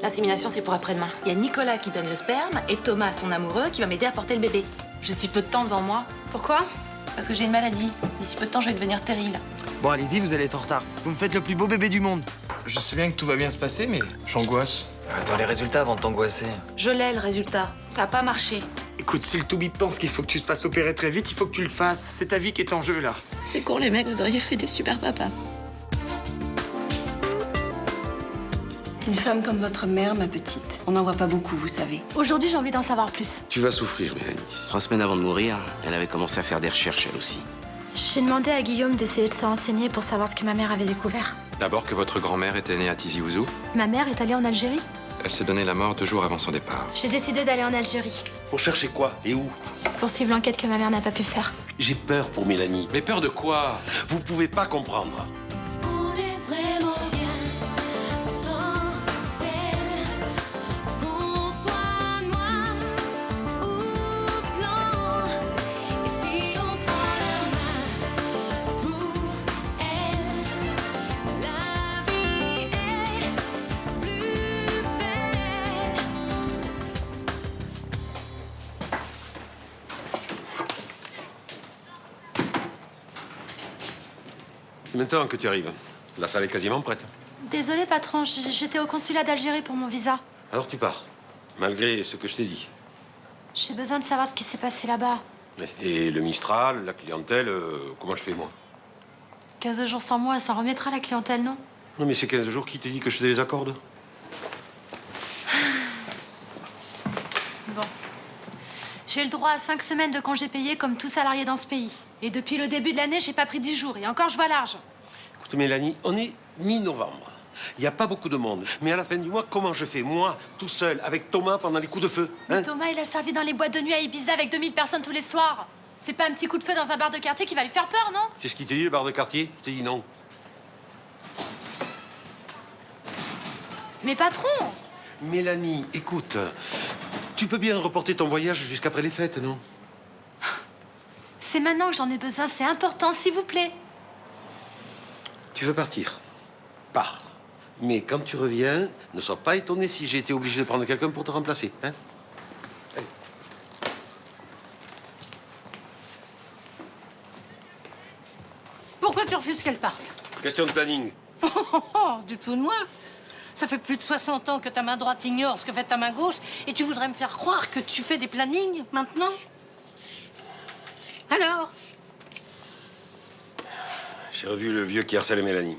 L'insémination, c'est pour après-demain. Il y a Nicolas qui donne le sperme et Thomas, son amoureux, qui va m'aider à porter le bébé. Je suis peu de temps devant moi. Pourquoi? Parce que j'ai une maladie. D'ici peu de temps, je vais devenir stérile. Bon, allez-y, vous allez être en retard. Vous me faites le plus beau bébé du monde. Je sais bien que tout va bien se passer, mais j'angoisse. Attends les résultats avant de t'angoisser. Je l'ai, le résultat. Ça n'a pas marché. Écoute, si le Toubib pense qu'il faut que tu te fasses opérer très vite, il faut que tu le fasses. C'est ta vie qui est en jeu, là. C'est con, les mecs, vous auriez fait des super papas. Une femme comme votre mère, ma petite. On n'en voit pas beaucoup, vous savez. Aujourd'hui, j'ai envie d'en savoir plus. Tu vas souffrir, Mélanie. 3 semaines avant de mourir, elle avait commencé à faire des recherches, elle aussi. J'ai demandé à Guillaume d'essayer de se renseigner pour savoir ce que ma mère avait découvert. D'abord que votre grand-mère était née à Tizi Ouzou. Ma mère est allée en Algérie. Elle s'est donné la mort 2 jours avant son départ. J'ai décidé d'aller en Algérie Pour chercher quoi et où? pour suivre l'enquête que ma mère n'a pas pu faire. J'ai peur pour Mélanie. Mais peur de quoi? Vous pouvez pas comprendre. On est vraiment bien sans elle. Qu'on soit noir ou blanc. Et si on tend la main pour elle, la vie est plus belle. Maintenant que tu arrives, la salle est quasiment prête. Désolée, patron, j'étais au consulat d'Algérie pour mon visa. Alors tu pars, malgré ce que je t'ai dit. J'ai besoin de savoir ce qui s'est passé là-bas. Et le Mistral, la clientèle, comment je fais, moi? 15 jours sans moi, ça remettra la clientèle, non? Non, mais c'est 15 jours qui te dit que je te les accorde? Bon. J'ai le droit à 5 semaines de congés payés comme tout salarié dans ce pays. Et depuis le début de l'année, j'ai pas pris 10 jours. Et encore, je vois large. Écoute, Mélanie, on est mi-novembre. Il n'y a pas beaucoup de monde. Mais à la fin du mois, comment je fais, moi, tout seul, avec Thomas pendant les coups de feu, hein? Thomas, il a servi dans les boîtes de nuit à Ibiza avec 2000 personnes tous les soirs. C'est pas un petit coup de feu dans un bar de quartier qui va lui faire peur, non? C'est ce qu'il t'a dit, le bar de quartier? Il t'a dit non. Mais patron! Mélanie, écoute, tu peux bien reporter ton voyage jusqu'après les fêtes, non? C'est maintenant que j'en ai besoin, c'est important, s'il vous plaît. Tu veux partir? Pars. Mais quand tu reviens, ne sois pas étonné si j'ai été obligé de prendre quelqu'un pour te remplacer, hein? Allez. Pourquoi tu refuses qu'elle parte? Question de planning. Du tout de moi. Ça fait plus de 60 ans que ta main droite ignore ce que fait ta main gauche et tu voudrais me faire croire que tu fais des plannings maintenant? Alors? J'ai revu le vieux qui harcelait Mélanie.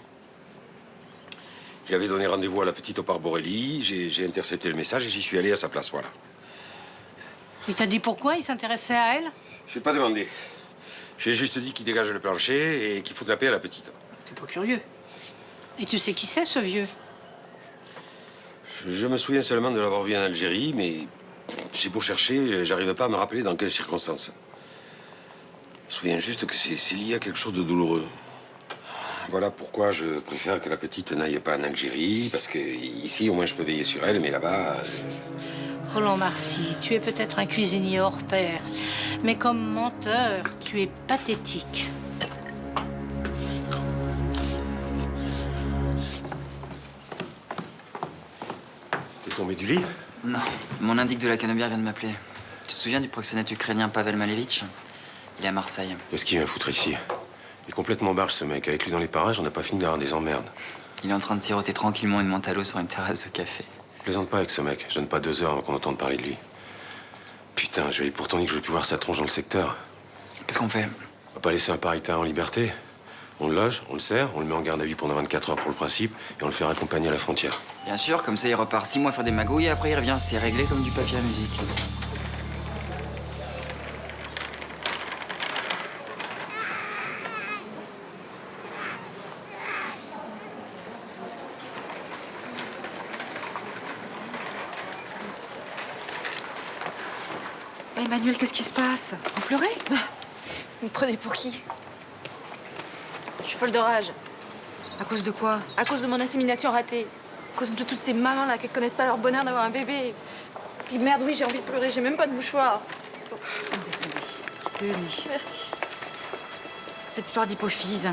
Il avait donné rendez-vous à la petite au parc Borelli. J'ai intercepté le message et j'y suis allé à sa place, voilà. Il t'a dit pourquoi il s'intéressait à elle? Je n'ai pas demandé. J'ai juste dit qu'il dégage le plancher et qu'il faut la paix à la petite. T'es pas curieux. Et tu sais qui c'est, ce vieux? Je me souviens seulement de l'avoir vu en Algérie, mais j'ai beau chercher, j'arrive pas à me rappeler dans quelles circonstances. Je me souviens juste que c'est lié à quelque chose de douloureux. Voilà pourquoi je préfère que la petite n'aille pas en Algérie, parce que ici, au moins, je peux veiller sur elle, mais là-bas... Roland Marcy, tu es peut-être un cuisinier hors pair, mais comme menteur, tu es pathétique. T'es tombé du lit? Non, mon indique de la Canebière vient de m'appeler. Tu te souviens du proxénète ukrainien Pavel Malevitch? Il est à Marseille. Qu'est-ce qu'il vient foutre ici? Il est complètement barge, ce mec. Avec lui dans les parages, on n'a pas fini d'avoir des emmerdes. Il est en train de siroter tranquillement une menthe à l'eau sur une terrasse de café. Plaisante pas avec ce mec. Je donne pas 2 heures avant qu'on entende parler de lui. Putain, je vais pourtant dire que je vais plus voir sa tronche dans le secteur. Qu'est-ce qu'on fait? On va pas laisser un Paritain en liberté. On le loge, on le serre, on le met en garde à vue pendant 24 heures pour le principe, et on le fait raccompagner à la frontière. Bien sûr, comme ça il repart 6 mois faire des magouilles et après il revient. C'est réglé comme du papier à musique. Emmanuel, qu'est-ce qui se passe? Vous pleurez? Vous me prenez pour qui? Je suis folle de rage. À cause de quoi? À cause de mon insémination ratée. À cause de toutes ces mamans-là qui connaissent pas leur bonheur d'avoir un bébé. Puis merde, oui, j'ai envie de pleurer, j'ai même pas de mouchoir. Denis. Merci. Cette histoire d'hypophyse,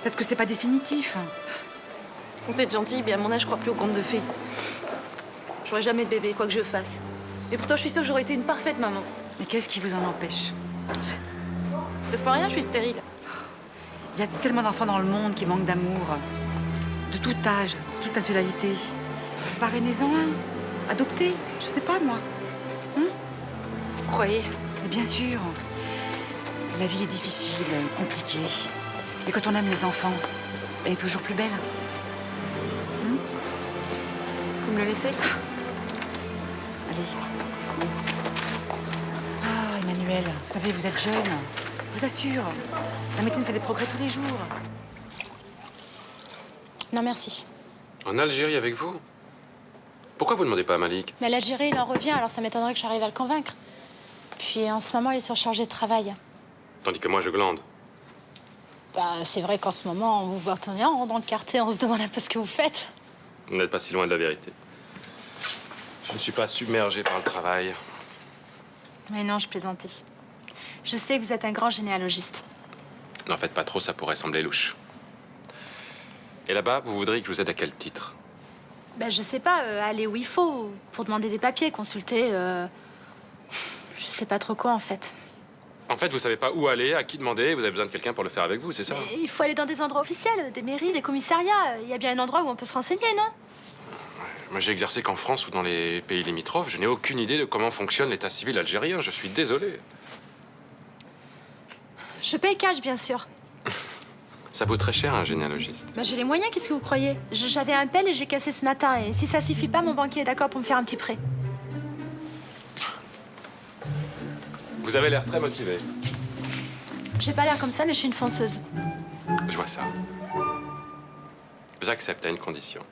peut-être que c'est pas définitif. Vous êtes gentil, mais à mon âge, je crois plus aux contes de fées. J'aurai jamais de bébé, quoi que je fasse. Et pourtant, je suis sûre que j'aurais été une parfaite maman. Mais qu'est-ce qui vous en empêche? De fois rien, je suis stérile. Il y a tellement d'enfants dans le monde qui manquent d'amour. De tout âge, de toute nationalité. Parrainez-en un. Adoptez. Je sais pas, moi. Vous croyez? Mais bien sûr. La vie est difficile, compliquée. Et quand on aime les enfants, elle est toujours plus belle. Vous me le laissez? Allez. Ah, Emmanuel, vous savez, vous êtes jeune. Je vous assure, la médecine fait des progrès tous les jours. Non, merci. En Algérie avec vous? Pourquoi vous ne demandez pas à Malik? Mais l'Algérie, il en revient, alors ça m'étonnerait que j'arrive à le convaincre. Puis en ce moment, il est surchargé de travail. Tandis que moi, je glande. Bah, c'est vrai qu'en ce moment, on vous voit tourner en rond dans le quartier, on se demande un peu ce que vous faites. Vous n'êtes pas si loin de la vérité. Je ne suis pas submergé par le travail. Mais non, je plaisantais. Je sais que vous êtes un grand généalogiste. N'en faites pas trop, ça pourrait sembler louche. Et là-bas, vous voudriez que je vous aide à quel titre? Bah, je sais pas, aller où il faut, pour demander des papiers, consulter, je sais pas trop quoi, en fait. En fait, vous savez pas où aller, à qui demander, vous avez besoin de quelqu'un pour le faire avec vous, c'est ça? Mais il faut aller dans des endroits officiels, des mairies, des commissariats. Il y a bien un endroit où on peut se renseigner, non? Moi, j'ai exercé qu'en France ou dans les pays limitrophes. Je n'ai aucune idée de comment fonctionne l'état civil algérien. Je suis désolé. Je paye cash, bien sûr. Ça vaut très cher, un généalogiste. Bah, j'ai les moyens, qu'est-ce que vous croyez? J'avais un pelle et j'ai cassé ce matin. Et si ça suffit pas, mon banquier est d'accord pour me faire un petit prêt. Vous avez l'air très motivé. J'ai pas l'air comme ça, mais je suis une fonceuse. Je vois ça. J'accepte à une condition.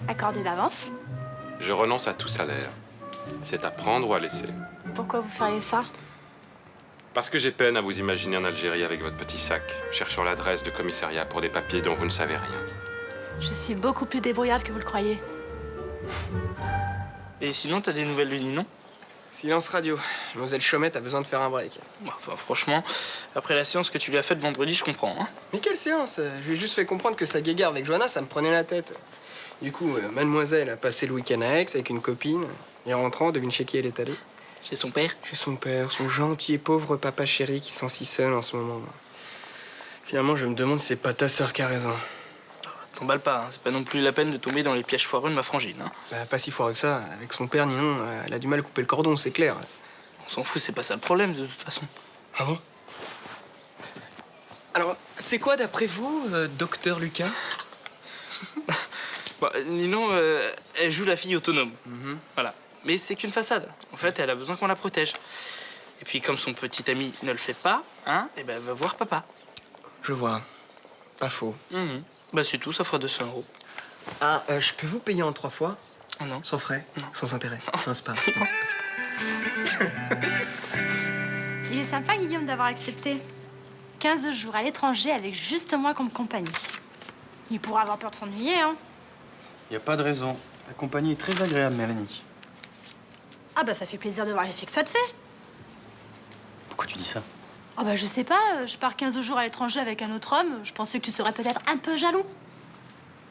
Accordé d'avance. Je renonce à tout salaire. C'est à prendre ou à laisser. Pourquoi vous feriez ça? Parce que j'ai peine à vous imaginer en Algérie avec votre petit sac, cherchant l'adresse de commissariat pour des papiers dont vous ne savez rien. Je suis beaucoup plus débrouillarde que vous le croyez. Et sinon, t'as des nouvelles de Ninon? Silence radio. Mademoiselle Chaumette a besoin de faire un break. Enfin, franchement, après la séance que tu lui as faite vendredi, je comprends. Hein. Mais quelle séance? Je lui ai juste fait comprendre que sa guéguerre avec Johanna, ça me prenait la tête. Du coup, mademoiselle a passé le week-end à Aix avec une copine. Et en rentrant, devine chez qui elle est allée? Chez son père? Chez son père, son gentil et pauvre papa chéri qui sent si seul en ce moment. Finalement, je me demande si c'est pas ta sœur qui a raison. T'emballes pas, hein. C'est pas non plus la peine de tomber dans les pièges foireux de ma frangine. Hein. Bah, pas si foireux que ça. Avec son père, Ninon, elle a du mal à couper le cordon, c'est clair. On s'en fout, c'est pas ça le problème de toute façon. Ah bon? Alors, c'est quoi d'après vous, docteur Lucas? Bon, Ninon, elle joue la fille autonome. Voilà. Mais c'est qu'une façade. En fait, elle a besoin qu'on la protège. Et puis, comme son petit ami ne le fait pas, hein, et ben, elle va voir papa. Je vois. Pas faux. Bah, c'est tout, ça fera 200 €. Ah, je peux vous payer en 3 fois? Oh non. Sans frais? Non. Sans intérêt? Non, c'est pas. Il est sympa, Guillaume, d'avoir accepté. 15 jours à l'étranger avec juste moi comme compagnie. Il pourra avoir peur de s'ennuyer, hein. Y a pas de raison. La compagnie est très agréable, Mélanie. Ah bah ça fait plaisir de voir l'effet que ça te fait. Pourquoi tu dis ça? Ah bah je sais pas, je pars 15 jours à l'étranger avec un autre homme. Je pensais que tu serais peut-être un peu jaloux.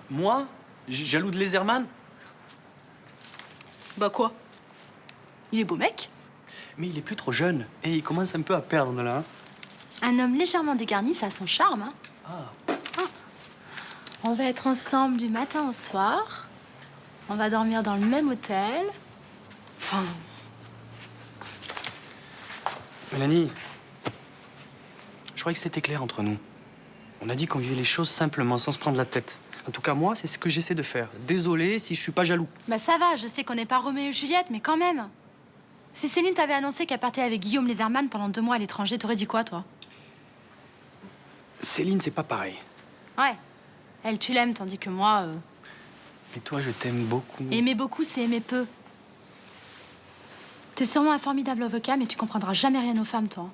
Moi? Jaloux de Laserman? Bah quoi? Il est beau mec. Mais il est plus trop jeune. Et il commence un peu à perdre, là. Hein. Un homme légèrement dégarni, ça a son charme, hein. Ah. On va être ensemble du matin au soir. On va dormir dans le même hôtel. Enfin... Mélanie, je croyais que c'était clair entre nous. On a dit qu'on vivait les choses simplement, sans se prendre la tête. En tout cas, moi, c'est ce que j'essaie de faire. Désolé si je suis pas jaloux. Bah ça va, je sais qu'on n'est pas Roméo et Juliette, mais quand même. Si Céline t'avait annoncé qu'elle partait avec Guillaume Laserman pendant 2 mois à l'étranger, t'aurais dit quoi, toi? Céline, c'est pas pareil. Ouais. Elle, tu l'aimes, tandis que moi... Et toi, je t'aime beaucoup. Aimer beaucoup, c'est aimer peu. T'es sûrement un formidable avocat, mais tu comprendras jamais rien aux femmes, toi.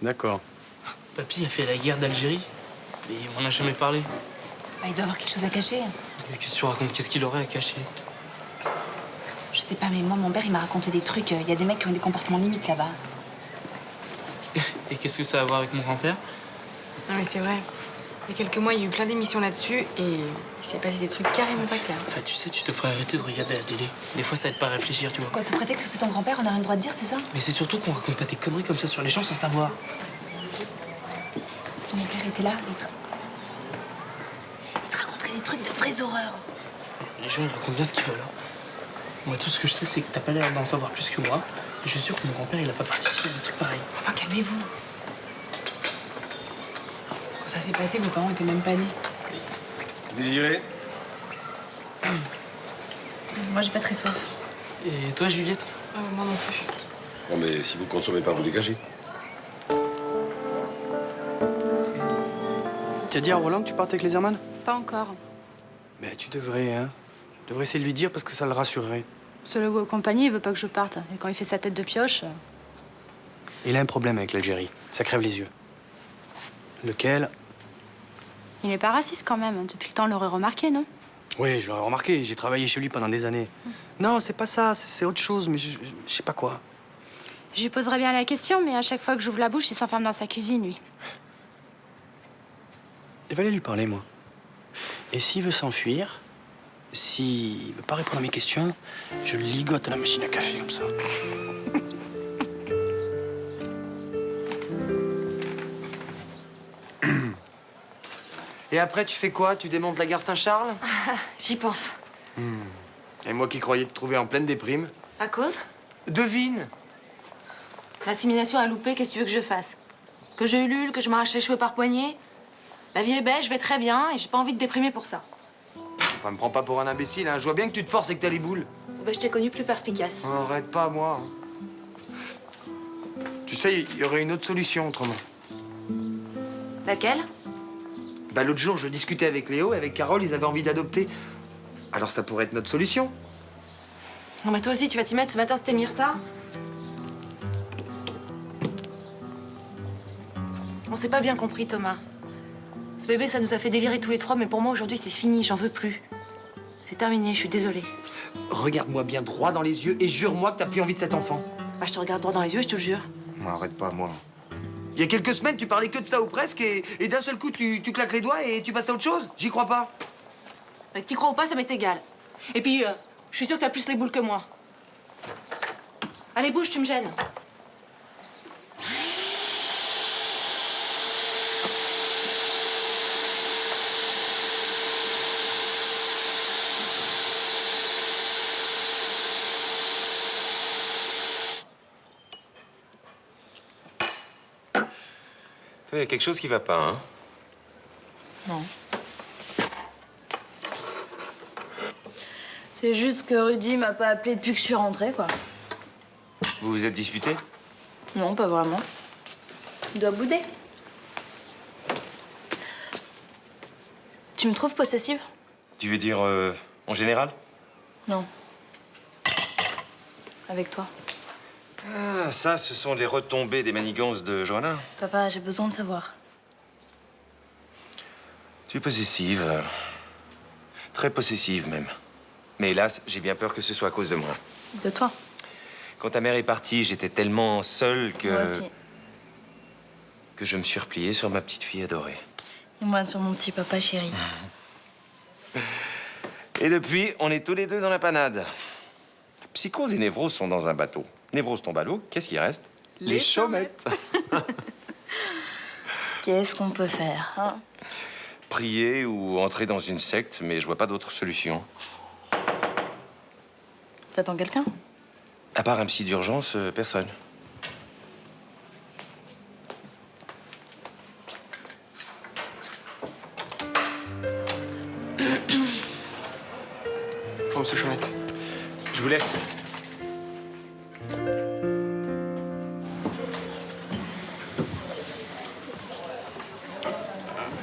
D'accord. Papy a fait la guerre d'Algérie, mais il m'en a jamais parlé. Bah, il doit avoir quelque chose à cacher. Mais qu'est-ce que tu racontes? Qu'est-ce qu'il aurait à cacher? Je sais pas, mais moi, mon père, il m'a raconté des trucs. Il y a des mecs qui ont des comportements limites là-bas. Et qu'est-ce que ça a à voir avec mon grand-père? Ah oui, c'est vrai. Il y a quelques mois, il y a eu plein d'émissions là-dessus et il s'est passé des trucs carrément pas clairs. Enfin, tu sais, tu devrais arrêter de regarder la télé. Des fois, ça aide pas à réfléchir, tu vois. Quoi, sous prétexte que c'est ton grand-père, on a rien le droit de dire, c'est ça? Mais c'est surtout qu'on raconte pas des conneries comme ça sur les gens sans savoir. Si mon père était là, il te raconterait des trucs de vraies horreurs. Les gens, ils racontent bien ce qu'ils veulent. Hein. Moi, tout ce que je sais, c'est que t'as pas l'air d'en savoir plus que moi. Et je suis sûr que mon grand-père, il a pas participé à des trucs pareils. Enfin, calmez-vous. Quand ça s'est passé, vos parents étaient même pas nés. Désiré? Moi, j'ai pas très soif. Et toi, Juliette? Moi non plus. Bon, mais si vous consommez pas, vous dégagez. Tu as dit à Roland que tu partais avec les Herman? Pas encore. Mais tu devrais, hein. Tu devrais essayer de lui dire parce que ça le rassurerait. Se le voit aux compagnies, il veut pas que je parte. Et quand il fait sa tête de pioche... Il a un problème avec l'Algérie. Ça crève les yeux. Lequel? Il est pas raciste quand même. Depuis le temps, on l'aurait remarqué, non? Oui, je l'aurais remarqué. J'ai travaillé chez lui pendant des années. Non, c'est pas ça. C'est autre chose, mais je sais pas quoi. Je lui poserais bien la question, mais à chaque fois que j'ouvre la bouche, il s'enferme dans sa cuisine, lui. Il va aller lui parler, moi. Et s'il veut s'enfuir, s'il veut pas répondre à mes questions, je le ligote à la machine à café, comme ça. Et après, tu fais quoi? Tu démontes la gare Saint-Charles? J'y pense. Et moi qui croyais te trouver en pleine déprime. À cause? Devine! L'assimilation a loupé, qu'est-ce que tu veux que je fasse? Que je ulule, que je m'arrache les cheveux par poignée? La vie est belle, je vais très bien et j'ai pas envie de déprimer pour ça. Enfin, me prends pas pour un imbécile, hein. Je vois bien que tu te forces et que t'as les boules. Ben, je t'ai connu plus perspicace. Oh, arrête pas, moi. Tu sais, il y aurait une autre solution autrement. Laquelle? Bah, l'autre jour, je discutais avec Léo et avec Carole, ils avaient envie d'adopter. Alors ça pourrait être notre solution. Non, mais toi aussi, tu vas t'y mettre. Ce matin, c'était Myrta. On s'est pas bien compris, Thomas. Ce bébé, ça nous a fait délirer tous les trois, mais pour moi, aujourd'hui, c'est fini. J'en veux plus. C'est terminé, je suis désolée. Regarde-moi bien droit dans les yeux et jure-moi que t'as plus envie de cet enfant. Bah, je te regarde droit dans les yeux, je te le jure. Arrête pas, moi. Il y a quelques semaines, tu parlais que de ça ou presque, et d'un seul coup, tu claques les doigts et tu passes à autre chose. J'y crois pas. Que t'y crois ou pas, ça m'est égal. Et puis, je suis sûre que t'as plus les boules que moi. Allez, bouge, tu me gênes. Il y a quelque chose qui va pas, hein? Non. C'est juste que Rudy m'a pas appelé depuis que je suis rentrée, quoi. Vous vous êtes disputé? Non, pas vraiment. Il doit bouder. Tu me trouves possessive? Tu veux dire en général? Non. Avec toi. Ah, ça, ce sont les retombées des manigances de Johanna. Papa, j'ai besoin de savoir. Tu es possessive. Très possessive, même. Mais hélas, j'ai bien peur que ce soit à cause de moi. De toi? Quand ta mère est partie, j'étais tellement seule que... Moi aussi. Que je me suis replié sur ma petite fille adorée. Et moi sur mon petit papa chéri. Et depuis, on est tous les deux dans la panade. Psychose et névrose sont dans un bateau. Névrose tombe à l'eau, qu'est-ce qui reste? Les chaumettes. Qu'est-ce qu'on peut faire, hein? Prier ou entrer dans une secte, mais je vois pas d'autre solution. T'attends quelqu'un? À part un psy d'urgence, personne. Bonjour, monsieur Chaumette. Je vous laisse.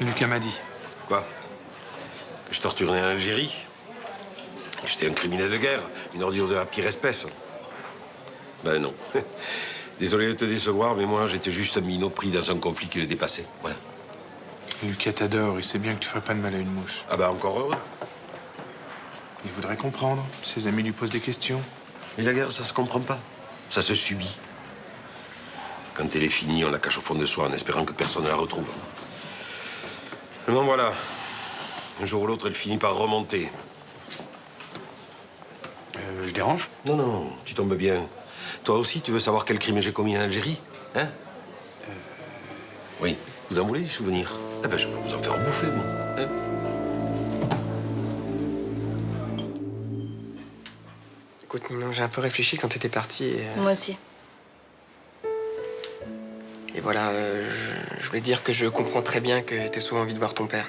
Lucas m'a dit. Quoi? Que je torturais en Algérie? Que j'étais un criminel de guerre, une ordure de la pire espèce? Ben non. Désolé de te décevoir, mais moi, j'étais juste un minot pris dans un conflit qui le dépassait. Voilà. Lucas t'adore, il sait bien que tu ferais pas de mal à une mouche. Ah bah encore heureux. Il voudrait comprendre. Ses amis lui posent des questions. Mais la guerre, ça se comprend pas. Ça se subit. Quand elle est finie, on la cache au fond de soi en espérant que personne ne la retrouve. Non, voilà. Un jour ou l'autre, elle finit par remonter. Je dérange? Non, non, tu tombes bien. Toi aussi, tu veux savoir quel crime j'ai commis en Algérie? Hein? Oui. Vous en voulez du souvenir? Eh ben, je peux vous en faire bouffer, moi. Hein? Écoute, Ninon, j'ai un peu réfléchi quand t'étais parti et... Moi aussi. Et voilà, je voulais dire que je comprends très bien que t'aies souvent envie de voir ton père.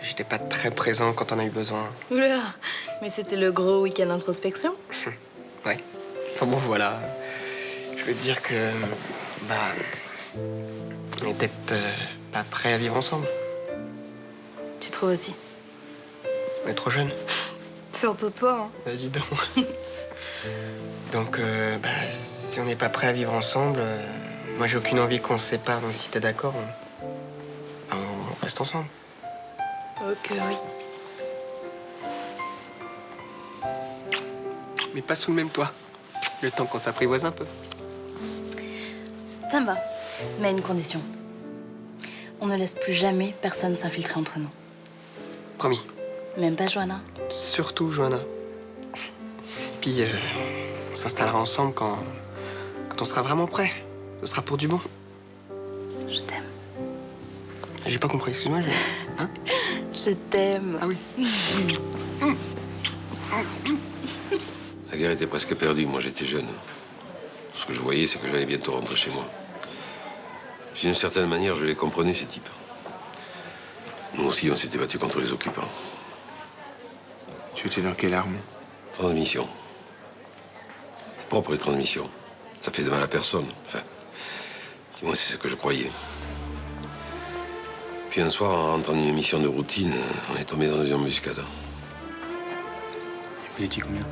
J'étais pas très présent quand on a eu besoin. Oula, mais c'était le gros week-end introspection. Ouais. Enfin bon, voilà. Je veux dire que... Bah... On est peut-être pas prêts à vivre ensemble. Tu trouves aussi? On est trop jeunes. Surtout toi, hein. Bah, dis donc. Donc, bah, si on n'est pas prêts à vivre ensemble, moi j'ai aucune envie qu'on se sépare, donc si t'es d'accord, on reste ensemble. Ok, oui. Mais pas sous le même toit. Le temps qu'on s'apprivoise un peu. Ça me va, mais à une condition. On ne laisse plus jamais personne s'infiltrer entre nous. Promis. Même pas Johanna. Surtout Johanna. Puis, on s'installera ensemble quand on sera vraiment prêt. Ce sera pour du bon. Je t'aime. J'ai pas compris, excuse-moi. Hein? Je t'aime. Ah oui. La guerre était presque perdue, moi j'étais jeune. Ce que je voyais, c'est que j'allais bientôt rentrer chez moi. D'une certaine manière, je les comprenais, ces types. Nous aussi, on s'était battus contre les occupants. Tu étais dans quelle arme? Transmission. C'est propre, les transmissions. Ça fait de mal à personne. Enfin, du moins, c'est ce que je croyais. Puis un soir, en rentrant d'une mission de routine, on est tombé dans une embuscade. Vous étiez combien?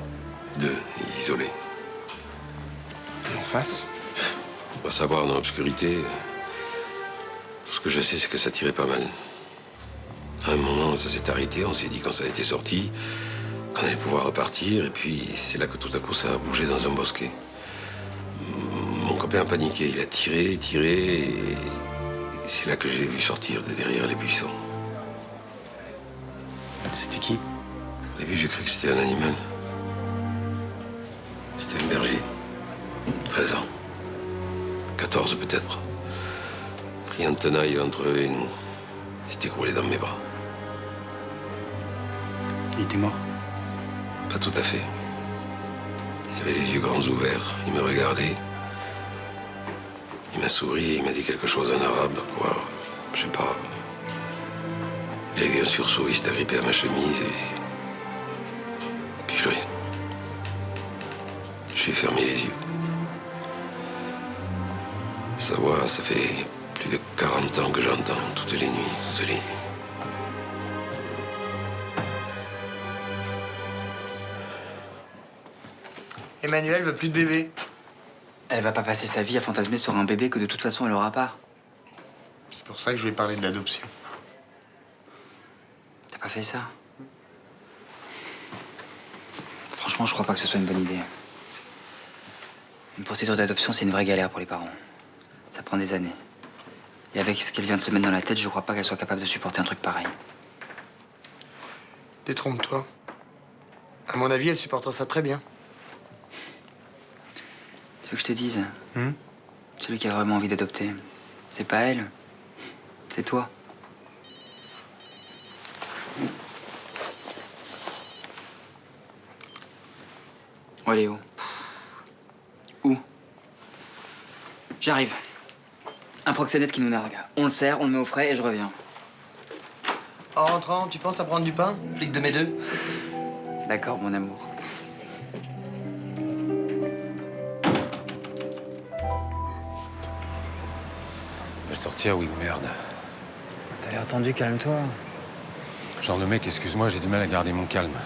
2, isolés. Et en face? Faut pas savoir, dans l'obscurité. Tout ce que je sais, c'est que ça tirait pas mal. À un moment, ça s'est arrêté. On s'est dit, quand ça a été sorti, qu'on allait pouvoir repartir. Et puis, c'est là que tout à coup, ça a bougé dans un bosquet. Mon copain a paniqué. Il a tiré, et c'est là que j'ai vu sortir de derrière les buissons. C'était qui? Au début, j'ai cru que c'était un animal. C'était un berger. 13 ans. 14 peut-être. Pris en tenaille entre eux et nous. Il s'est écroulé dans mes bras. Il était mort? Pas tout à fait. Il avait les yeux grands ouverts. Il me regardait. Il m'a souri et il m'a dit quelque chose en arabe. Quoi? Je sais pas. Il a eu un sursaut. Il s'est agrippé à ma chemise et... Puis plus rien. J'ai fermé les yeux. Sa voix, ça fait plus de 40 ans que j'entends toutes les nuits, toutes les nuits. Emmanuel veut plus de bébé. Elle va pas passer sa vie à fantasmer sur un bébé que de toute façon elle aura pas. C'est pour ça que je vais parler de l'adoption. T'as pas fait ça? Franchement, je crois pas que ce soit une bonne idée. Une procédure d'adoption, c'est une vraie galère pour les parents. Ça prend des années. Et avec ce qu'elle vient de se mettre dans la tête, je crois pas qu'elle soit capable de supporter un truc pareil. Détrompe-toi. À mon avis, elle supportera ça très bien. Tu veux que je te dise? Celui qui a vraiment envie d'adopter, c'est pas elle, c'est toi. Oh Léo. Où? J'arrive. Un proxénète qui nous nargue. On le serre, on le met au frais et je reviens. En rentrant, tu penses à prendre du pain? Flic de mes deux. D'accord, mon amour. Va sortir, oui, merde. T'as l'air tendu, calme-toi. Genre de mec, excuse-moi, j'ai du mal à garder mon calme.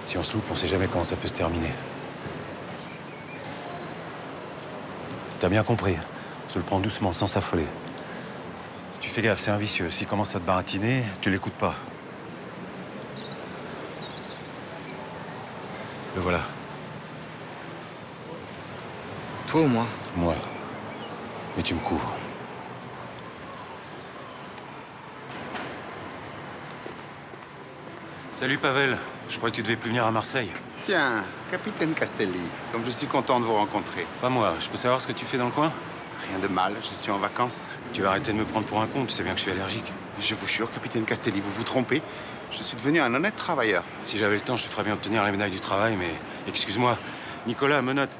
Si on se loupe, on sait jamais comment ça peut se terminer. T'as bien compris. On se le prend doucement, sans s'affoler. Tu fais gaffe, c'est un vicieux. S'il commence à te baratiner, tu l'écoutes pas. Le voilà. Toi ou moi? Moi. Mais tu me couvres. Salut Pavel, je crois que tu devais plus venir à Marseille. Tiens, capitaine Castelli, comme je suis content de vous rencontrer. Pas moi, je peux savoir ce que tu fais dans le coin? Rien de mal, je suis en vacances. Tu vas arrêter de me prendre pour un con, tu sais bien que je suis allergique. Je vous jure, capitaine Castelli, vous vous trompez. Je suis devenu un honnête travailleur. Si j'avais le temps, je te ferais bien obtenir la médaille du travail, mais excuse-moi, Nicolas, menottes.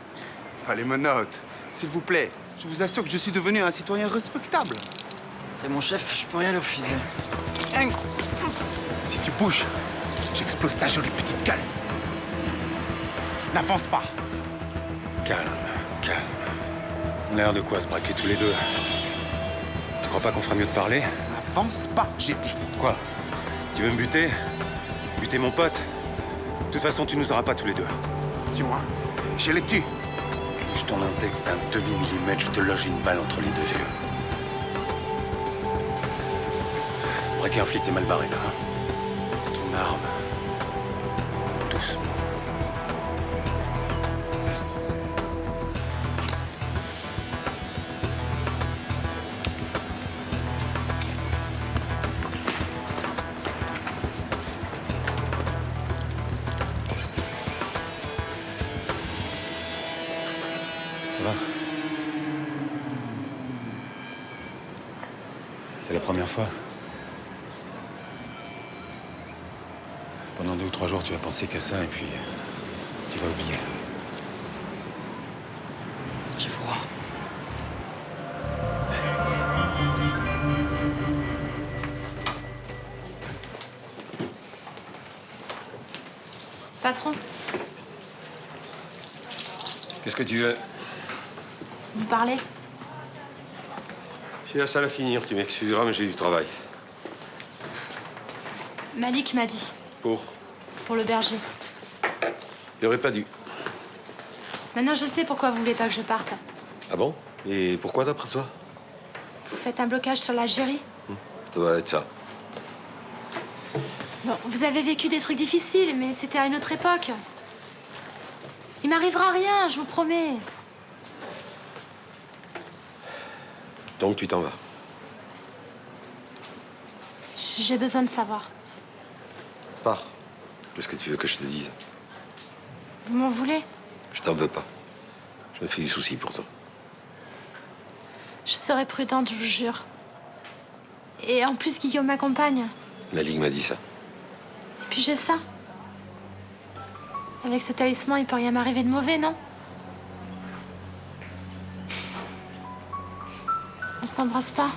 Pas les menottes, s'il vous plaît. Je vous assure que je suis devenu un citoyen respectable. C'est mon chef, je peux rien lui refuser. Si tu bouges, j'explose sa jolie petite gueule. N'avance pas. Calme, calme. On a l'air de quoi se braquer tous les deux? Tu crois pas qu'on fera mieux de parler? N'avance pas, j'ai dit. Quoi? Tu veux me buter? Buter mon pote? De toute façon, tu nous auras pas tous les deux. Suis-moi, je les tue. Bouge ton index d'un demi-millimètre, je te loge une balle entre les deux yeux. Braquer un flic, t'es mal barré là, hein? Ton arme. Doucement. Ça va? C'est la première fois. Pendant 2 ou 3 jours, tu vas penser qu'à ça et puis tu vas oublier. J'ai froid. Patron, Qu'est-ce que tu veux? vous parlez? J'ai la salle à finir, tu m'excuseras, mais j'ai du travail. Malik m'a dit, pour le berger. Il aurait pas dû. Maintenant, je sais pourquoi vous voulez pas que je parte. Ah bon? Et pourquoi d'après toi? Vous faites un blocage sur l'Algérie. Ça doit être ça. Bon, vous avez vécu des trucs difficiles, mais c'était à une autre époque. Il m'arrivera rien, je vous promets. Donc tu t'en vas. J'ai besoin de savoir. Pars. Qu'est-ce que tu veux que je te dise? Vous m'en voulez? Je t'en veux pas. Je me fais du souci pour toi. Je serai prudente, je vous jure. Et en plus, Guillaume m'accompagne. Malik m'a dit ça. Et puis j'ai ça. Avec ce talisman, il peut rien m'arriver de mauvais, non? On s'embrasse pas?